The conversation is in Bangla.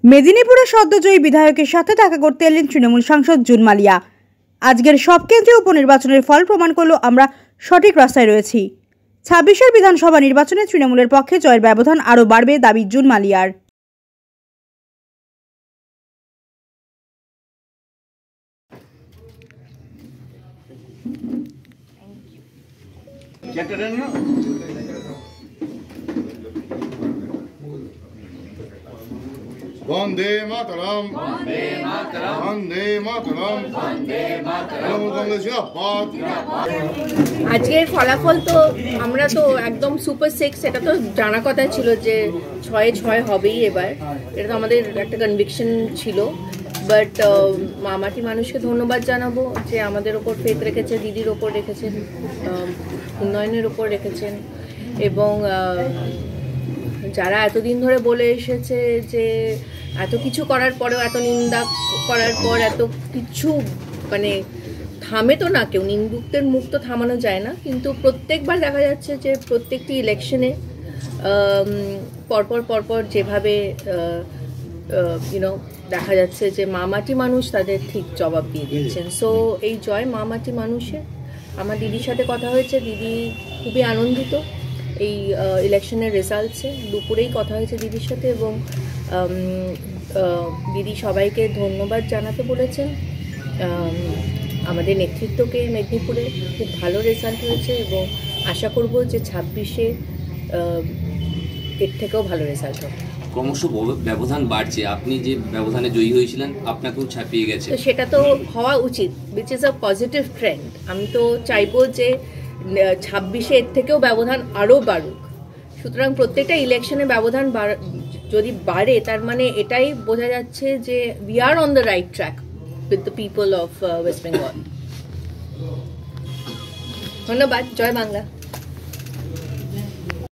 মেদিনীপুরে সদ্যজয়ী বিধায়কের সাথে দেখা করতে এলেন তৃণমূল সাংসদ জুন মালিয়া। আজকের সব কেন্দ্রীয় উপনির্বাচনের ফল প্রমাণ করলো আমরা সঠিক রাস্তায় রয়েছি। ২৬ বিধানসভা নির্বাচনে তৃণমূলের পক্ষে জয়ের ব্যবধান আরও বাড়বে দাবি জুন মালিয়ার। বন্দে মাতরম, বন্দে মাতরম, বন্দে মাতরম, বন্দে মাতরম। আজকের ফলাফল তো আমরা তো একদম সুপার 6, এটা তো জানা কথা ছিল যে 6-6 হবেই এবার। এটা তো আমাদের একটা কনভিকশন ছিল। বাট মামাটি মানুষকে ধন্যবাদ জানাবো যে আমাদের ওপর ফেথ রেখেছে, দিদির ওপর রেখেছেন, উন্নয়নের ওপর রেখেছেন। এবং যারা এতদিন ধরে বলে এসেছে যে এত কিছু করার পরেও, এত নিন্দা করার পর এত কিছু মানে থামে তো না কেউ, নিন্দুকদের মুখ তো থামানো যায় না। কিন্তু প্রত্যেকবার দেখা যাচ্ছে যে প্রত্যেকটি ইলেকশনে পরপর যেভাবে দেখা যাচ্ছে যে মামাটি মানুষ তাদের ঠিক জবাব দিয়ে দিচ্ছেন। সো এই জয় মামাটি মানুষের। আমার দিদির সাথে কথা হয়েছে, দিদি খুবই আনন্দিত এই ইলেকশনের রেজাল্টসে। দুপুরেই কথা হয়েছে দিদির সাথে এবং দিদি সবাইকে ধন্যবাদ জানাতে বলেছেন। আমাদের নেতৃত্বকে মেদিনীপুরে খুব ভালো রেজাল্ট হয়েছে এবং আশা করব যে 26-এ এর থেকেও ভালো রেজাল্ট হবে। ক্রমশ ব্যবধান বাড়ছে, আপনি যে ব্যবধানে জয়ী হয়েছিলেন আপনাকেও ছাপিয়ে গেছে, তো সেটা তো হওয়া উচিত, which is a positive trend. আমি তো চাইবো যে 26-এ এর থেকেও ব্যবধান আরও বাড়ুক। সুতরাং প্রত্যেকটা ইলেকশনে ব্যবধান যদি বাড়ে তার মানে এটাই বোঝা যাচ্ছে যে we are on the right track with the people of West Bengal. ধন্যবাদ। জয় বাংলা।